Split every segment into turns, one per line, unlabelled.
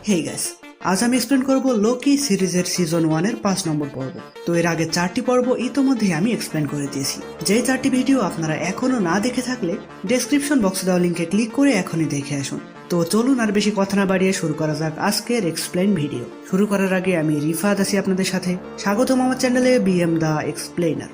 Hey guys, আজ আমি explain করব লোকি সিরিজের সিজন 1 এর 5 নম্বর পর্ব। তো এর আগে 4টি পর্ব ইতোমধ্যেই আমি এক্সপ্লেন করে দিয়েছি। যেই 4টি ভিডিও আপনারা এখনো না দেখে থাকলে ডেসক্রিপশন বক্সে দেওয়া লিংকে ক্লিক করে এখনই দেখে আসুন। তো চলুন আর বেশি কথা না বাড়িয়ে শুরু করা যাক আজকের এক্সপ্লেন ভিডিও। শুরু করার আগে আমি রিফাত আছি আপনাদের সাথে। স্বাগতম আমার চ্যানেলে বিএম দা এক্সপ্লেনার।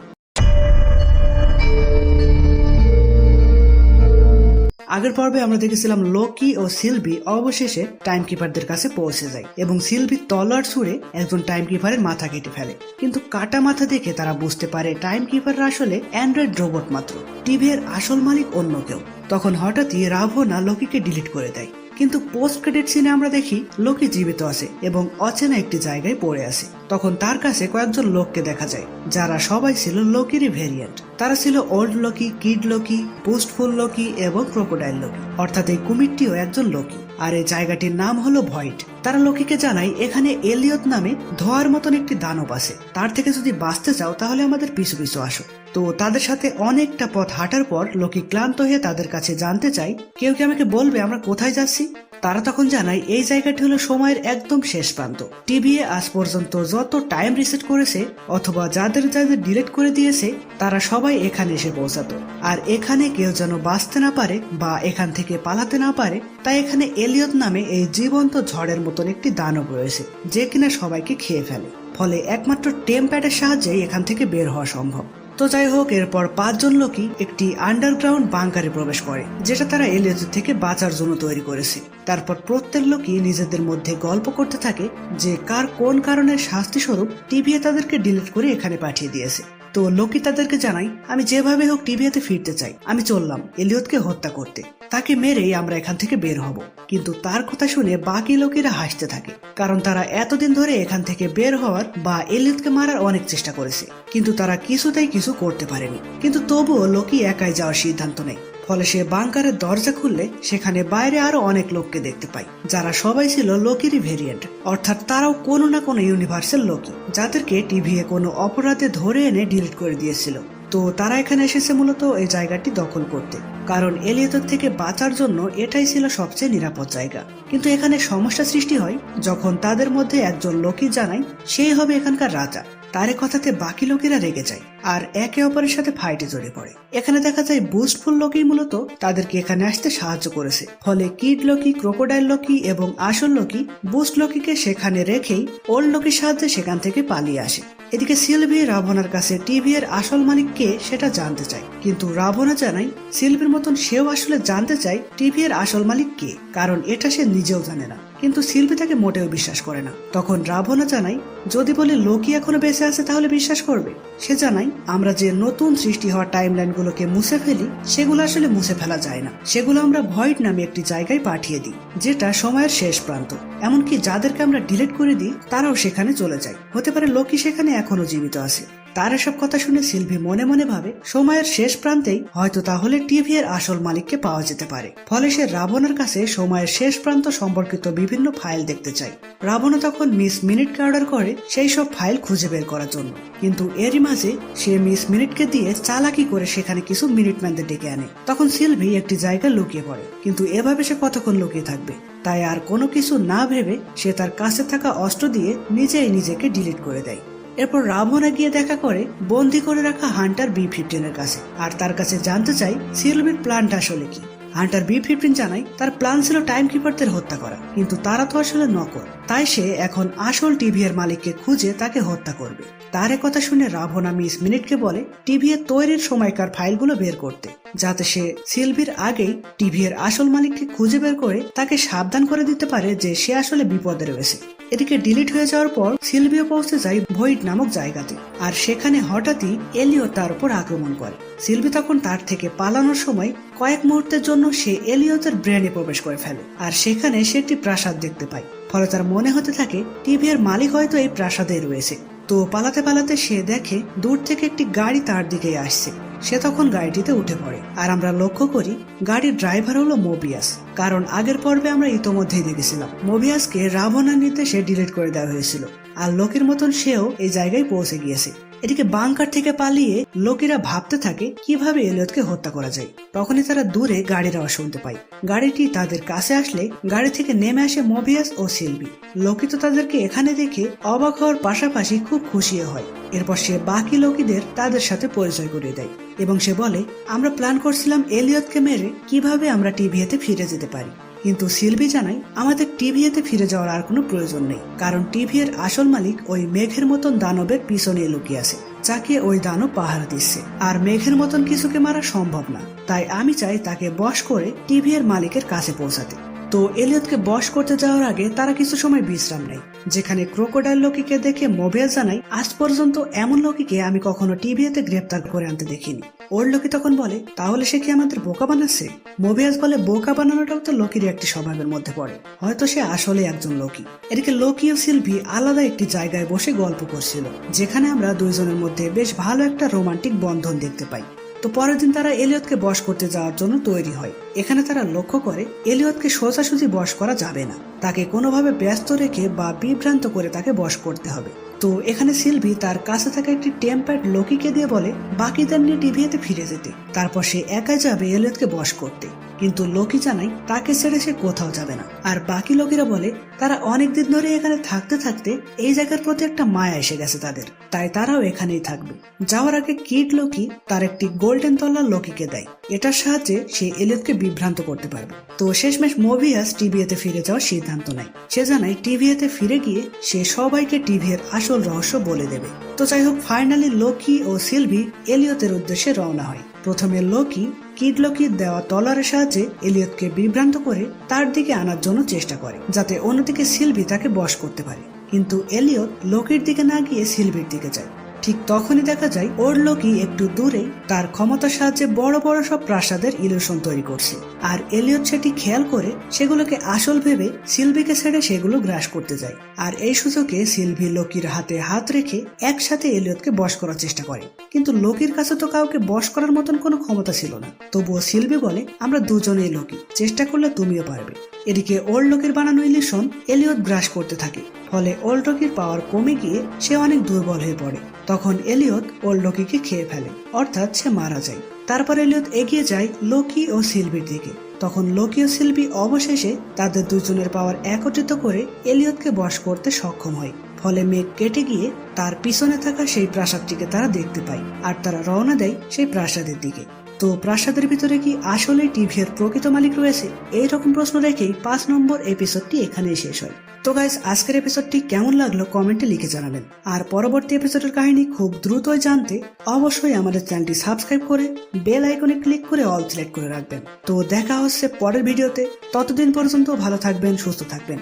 আগের পর্বে আমরা দেখেছিলাম লোকি ও সিলভি অবশেষে টাইম কিপারদের কাছে পৌঁছে যায় এবং সিলভি তলোয়ার ছুঁড়ে একজন টাইম কিপারের মাথা কেটে ফেলে। কিন্তু কাটা মাথা দেখে তারা বুঝতে পারে টাইম কিপাররা আসলে অ্যান্ড্রয়েড রোবট মাত্র, টিভি এর আসল মালিক অন্য কেউ। তখন হঠাৎই রাভনা লোকিকে ডিলিট করে দেয়। কিন্তু পোস্ট ক্রেডিট সিনে আমরা দেখি লোকি জীবিত আছে এবং অচেনা একটি জায়গায় পড়ে আছে। তখন তার কাছে কয়েকজন লোককে দেখা যায় যারা সবাই ছিল লোকিরই ভেরিয়েন্ট। তারা ছিল old Loki, kid Loki, boastful Loki এবং ক্রোকোডাইল লোকি, অর্থাৎ এই কুমিরটিও একজন লোকি। আর এই জায়গাটির নাম হলো ভয়েড। তারা লোকিকে জানায় এখানে এলিয়ট নামে ধোয়ার মতন একটি দানব আছে, তার থেকে যদি বাঁচতে চাও তাহলে আমাদের পিছু পিছু আসো। তো তাদের সাথে অনেকটা পথ হাঁটার পর লোকি ক্লান্ত হয়ে তাদের কাছে জানতে চায় কেউ কি আমাকে বলবে আমরা কোথায় যাচ্ছি। তারা তখন জানায় এই জায়গাটি হলো সময়ের একদম শেষ প্রান্ত। টিভি আজ পর্যন্ত যত টাইম রিসেট করেছে অথবা যাদের যাদের ডিলিট করে দিয়েছে তারা সবাই এখানে এসে পৌঁছাতো। আর এখানে কেউ যেন বাঁচতে না পারে বা এখান থেকে পালাতে না পারে, তাই এখানে এলিয়ট নামে এই জীবন্ত ঝড়ের মতন একটি দানব রয়েছে যে কিনা সবাইকে খেয়ে ফেলে। ফলে একমাত্র টেম প্যাডের সাহায্যে এখান থেকে বের হওয়া সম্ভব। তো যাই হোক, এরপর 5 জন লোকই একটি আন্ডারগ্রাউন্ড বাংকারে প্রবেশ করে যেটা তারা এলিয়টের থেকে বাঁচার জন্য তৈরি করেছে। তারপর প্রত্যেক লোকই নিজেদের মধ্যে গল্প করতে থাকে যে কার কোন কারণের শাস্তি স্বরূপ টিভি তাদেরকে ডিলিট করে এখানে পাঠিয়ে দিয়েছে। তো লোকি তাদেরকে জানাই আমি যেভাবে হোক টিভিতে ফিরতে চাই, আমি চললাম এলিয়টকে হত্যা করতে, তাকে মেরেই আমরা এখান থেকে বের হব। কিন্তু তার কথা শুনে বাকি লোকেরা হাসতে থাকে, কারণ তারা এতদিন ধরে এখান থেকে বের হওয়ার বা এলিয়টকে মারার অনেক চেষ্টা করেছে, কিন্তু তারা কিছুতেই কিছু করতে পারেনি। কিন্তু তবুও লোকি একাই যাওয়ার সিদ্ধান্ত নেয়। ফলে সে বাংকারের দরজা খুললে সেখানে বাইরে আরো অনেক লোককে দেখতে পায় যারা সবাই ছিল লোকিরই ভেরিয়েন্ট, অর্থাৎ তারাও কোনো না কোনো ইউনিভার্সের লোকি যাদেরকে টিভি কোনো অপরাধে ধরে এনে ডিলিট করে দিয়েছিল। তো তারা এখানে এসেছে মূলত এই জায়গাটি দখল করতে, কারণ এলিয়টের থেকে বাঁচার জন্য এটাই ছিল সবচেয়ে নিরাপদ জায়গা। কিন্তু এখানে সমস্যা সৃষ্টি হয় যখন তাদের মধ্যে একজন লোকই জানায় সেই হবে এখানকার রাজা। তার কথাতে বাকি লোকেরা রেগে যায় আর একে অপরের সাথে ফাইটে জড়িয়ে পড়ে। এখানে দেখা যায় বুস্টফুল লোকি মূলত তাদেরকে এখানে আসতে সাহায্য করেছে। ফলে কিড লোকি, ক্রোকোডাইল লোকি এবং আসল লোকি বুস্ট লোকিকে সেখানে রেখেই ওল্ড লোকির সাহায্যে সেখান থেকে পালিয়ে আসে। এদিকে সিলভি রাভনার কাছে টিভি এর আসল মালিক কে সেটা জানতে চায়, কিন্তু রাভনা জানায় সিলভির মতন সেও আসলে জানতে চায় টিভি এর আসল মালিক কে, কারণ এটা সে নিজেও জানে না। কিন্তু সিলভি তাকে মোটেও বিশ্বাস করে না। তখন রাভনা জানায় যদি বলে লোকি এখনো বেঁচে আছে তাহলে বিশ্বাস করবে। সে জানায় আমরা যে নতুন সৃষ্টি হওয়া টাইমলাইন গুলোকে মুছে ফেলি সেগুলো আসলে মুছে ফেলা যায় না, সেগুলো আমরা ভয়েড নামে একটি জায়গায় পাঠিয়ে দিই যেটা সময়ের শেষ প্রান্ত। এমনকি যাদেরকে আমরা ডিলিট করে দিই তারাও সেখানে চলে যায়। হতে পারে লোকি সেখানে এখনো জীবিত আছে। তার এসব কথা শুনে সিলভি মনে মনে ভাবে সময়ের শেষ প্রান্তেই হয়তো তাহলে টিভি এর আসল মালিককে পাওয়া যেতে পারে। ফলে সে রাবণের কাছে সময়ের শেষ প্রান্ত সম্পর্কিত বিভিন্ন ফাইল দেখতে চায়। রাবণ তখন মিস মিনিটকে অর্ডার করে সেই সব ফাইল খুঁজে বের করার জন্য, কিন্তু এরই মাঝে সে মিস মিনিটকে দিয়ে চালাকি করে সেখানে কিছু মিনিটম্যানদের ডেকে আনে। তখন সিলভি একটি জায়গায় লুকিয়ে পড়ে, কিন্তু এভাবে সে কতক্ষণ লুকিয়ে থাকবে, তাই আর কোনো কিছু না ভেবে সে তার কাছে থাকা অস্ত্র দিয়ে নিজেই নিজেকে ডিলিট করে দেয়। এরপর রাভনা গিয়ে দেখা করে বন্দি করে রাখা হান্টার B-15 এর কাছে আর তার কাছে জানতে চাই সিলভির প্ল্যানটা আসলে কি। হান্টার B-15 জানায় তার প্ল্যান ছিল টাইম কিপারদের হত্যা করা, কিন্তু তারা তো আসলে নকল, তাই সে এখন আসল টিভি এর মালিককে খুঁজে তাকে হত্যা করবে। তার কথা শুনে রাভনা মিস মিনিটকে বলে টিভি এর তৈরির সময়কার ফাইলগুলো বের করতে, যাতে সে সিলভির আগেই টিভি এর আসল মালিককে খুঁজে বের করে তাকে সাবধান করে দিতে পারে যে সে আসলে বিপদে রয়েছে। এদিকে ডিলিট হয়ে যাওয়ার পর সিলভিও পৌঁছে যায় ভয়েড নামক জায়গাতে, আর সেখানে হঠাৎই এলিয়ট তার উপর আক্রমণ করে। সিলভি তখন তার থেকে পালানোর সময় কয়েক মুহূর্তের জন্য সে এলিয়টের ব্রেনে প্রবেশ করে ফেলে আর সেখানে সে একটি প্রাসাদ দেখতে পায়। ফলে তার মনে হতে থাকে টিভি এর মালিক হয়তো এই প্রাসাদে রয়েছে। তো পালাতে পালাতে সে দেখে দূর থেকে একটি গাড়ি তার দিকে আসছে। সে তখন গাড়িটিতে উঠে পড়ে আর আমরা লক্ষ্য করি গাড়ির ড্রাইভার হলো মোবিয়াস, কারণ আগের পর্বে আমরা ইতোমধ্যেই দেখেছিলাম মোবিয়াসকে রাভনার নির্দেশে ডিলিট করে দেওয়া হয়েছিল আর লোকের মতন সেও এই জায়গায় পৌঁছে গিয়েছে। এদিকে বাংকার থেকে পালিয়ে লোকিরা ভাবতে থাকে কিভাবে এলিয়টকে হত্যা করা যায়। তখনই তারা দূরে গাড়ির আওয়াজ শুনতে পায়। গাড়িটি তাদের কাছে আসলে গাড়ি থেকে নেমে আসে মোবিয়াস ও সিলভি। লোকি তো তাদেরকে এখানে দেখে অবাক হওয়ার পাশাপাশি খুব খুশি হয়। এরপর সে বাকি লোকিদের তাদের সাথে পরিচয় করিয়ে দেয় এবং সে বলে, আমরা প্ল্যান করছিলাম এলিয়টকে মেরে কিভাবে আমরা টিভিএতে ফিরে যেতে পারি। কিন্তু সিলভি জানায়, আমাদের টিভিএতে ফিরে যাওয়ার আর কোনো প্রয়োজন নেই, কারণ টিভিএর আসল মালিক ওই মেঘের মতন দানবের পিছনে লুকিয়ে আছে, যাকে ওই দানব পাহারা দিচ্ছে। আর মেঘের মতন কিছুকে মারা সম্ভব না, তাই আমি চাই তাকে বশ করে টিভিএর মালিকের কাছে পৌঁছাতে। তো এলিয়টকে বশ করতে যাওয়ার আগে তারা কিছু সময় বিশ্রাম নেয়, যেখানে ক্রোকোডাইল লোকিকে দেখে মোবিয়াস জানায়, আজ পর্যন্ত এমন লোকিকে আমি কখনো টিভিএতে গ্রেপ্তার করে আনতে দেখিনি। ওর লোকি তখন বলে, তাহলে সে কি আমাদের বোকা বানাচ্ছে? মোবিয়াস বলে, বোকা বানানোটাও তো লোকির একটি স্বভাবের মধ্যে পড়ে, হয়তো সে আসলে একজন লোকি। এদিকে লোকি ও সিলভি আলাদা একটি জায়গায় বসে গল্প করছিল, যেখানে আমরা দুইজনের মধ্যে বেশ ভালো একটা রোমান্টিক বন্ধন দেখতে পাই। তো পরের দিন তারা এলিয়টকে বশ করতে যাওয়ার জন্য তৈরি হয়। এখানে তারা লক্ষ্য করে এলিয়টকে সোজাসুজি বশ করা যাবে না, তাকে কোনোভাবে ব্যস্ত রেখে বা বিভ্রান্ত করে তাকে বশ করতে হবে। তো এখানে সিলভি তার কাছে থাকা একটি টেম্পার্ড লোকিকে দিয়ে বলে বাকিদের নিয়ে টিভিএতে ফিরে যেতে, তারপর সে একাই যাবে এলিয়টকে বশ করতে। কিন্তু লোকি জানায় তাকে ছেড়ে সে কোথাও যাবে না। আর বাকি লোকেরা বলে তারা অনেকদিন ধরে এখানে থাকতে থাকতে এই জায়গার প্রতি একটা মায়া এসে গেছে তাদের, তাই তারাও এখানেই থাকবে। যাওয়ার আগে কিড লোকি তার একটি গোল্ডেন তলার লোকিকে দেয়, এটার সাহায্যে সে এলিয়টকে বিভ্রান্ত করতে পারবে। তো শেষমেশ মোবিয়াস টিভিএতে ফিরে যাওয়ার সিদ্ধান্ত নেয়। সে জানায় টিভিএতে ফিরে গিয়ে সে সবাইকে টিভিএর আসল রহস্য বলে দেবে। তো যাই হোক, ফাইনালি লোকি ও সিলভি এলিয়টের উদ্দেশ্যে রওনা হয়। প্রথমে লোকি কিড লোকির দেওয়া তলারের সাহায্যে এলিয়টকে বিভ্রান্ত করে তার দিকে আনার জন্য চেষ্টা করে, যাতে অন্যদিকে সিলভি তাকে বশ করতে পারে। কিন্তু এলিয়ট লোকির দিকে না গিয়ে সিলভির দিকে যায়। ঠিক তখনই দেখা যায় ওর লোকি একটু দূরেই তার ক্ষমতার সাহায্যে বড় বড় সব প্রাসাদের ইলুশন তৈরি করছে। আর এলিয়ট সেটি খেয়াল করে সেগুলোকে আসল ভেবে সিলভিকে ছেড়ে সেগুলো গ্রাস করতে যায়। আর এই সুযোগে সিলভি লোকির হাতে হাত রেখে একসাথে এলিয়টকে বশ করার চেষ্টা করে। কিন্তু লোকির কাছে তো কাউকে বশ করার মতন কোনো ক্ষমতা ছিল না। তবুও সিলভি বলে, আমরা দুজনেই লোকি, চেষ্টা করলে তুমিও পারবে। এদিকে ওল্ড লোকের বানানো ইলিউশন এলিয়ট গ্রাস করতে থাকে, ফলে ওল্ড লোকির পাওয়ার কমে গিয়ে সে অনেক দুর্বল হয়ে পড়ে। তখন এলিয়ট ওল্ড লোকিকে খেয়ে ফেলে, অর্থাৎ সে মারা যায়। তারপর এলিয়ট এগিয়ে যায় লোকি ও সিলভির দিকে। তখন লোকি ও সিলভি অবশেষে তাদের দুজনের পাওয়ার একত্রিত করে এলিয়টকে বশ করতে সক্ষম হয়। ফলে মেঘ কেটে গিয়ে তার পিছনে থাকা সেই প্রাসাদটিকে তারা দেখতে পায়, আর তারা রওনা দেয় সেই প্রাসাদের দিকে। তো প্রাসাদের ভিতরে কি আসলে টিভির প্রকৃত মালিক রয়েছে? এইরকম প্রশ্ন রেখেই 5 নম্বর এপিসোডটি এখানেই শেষ হয়। তো গাইস, আজকের এপিসোডটি কেমন লাগলো কমেন্টে লিখে জানাবেন। আর পরবর্তী এপিসোডের কাহিনী খুব দ্রুতই জানতে অবশ্যই আমাদের চ্যানেলটি সাবস্ক্রাইব করে বেল আইকনে ক্লিক করে অল সিলেক্ট করে রাখবেন। তো দেখা হচ্ছে পরের ভিডিওতে। ততদিন পর্যন্ত ভালো থাকবেন, সুস্থ থাকবেন।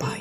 বাই।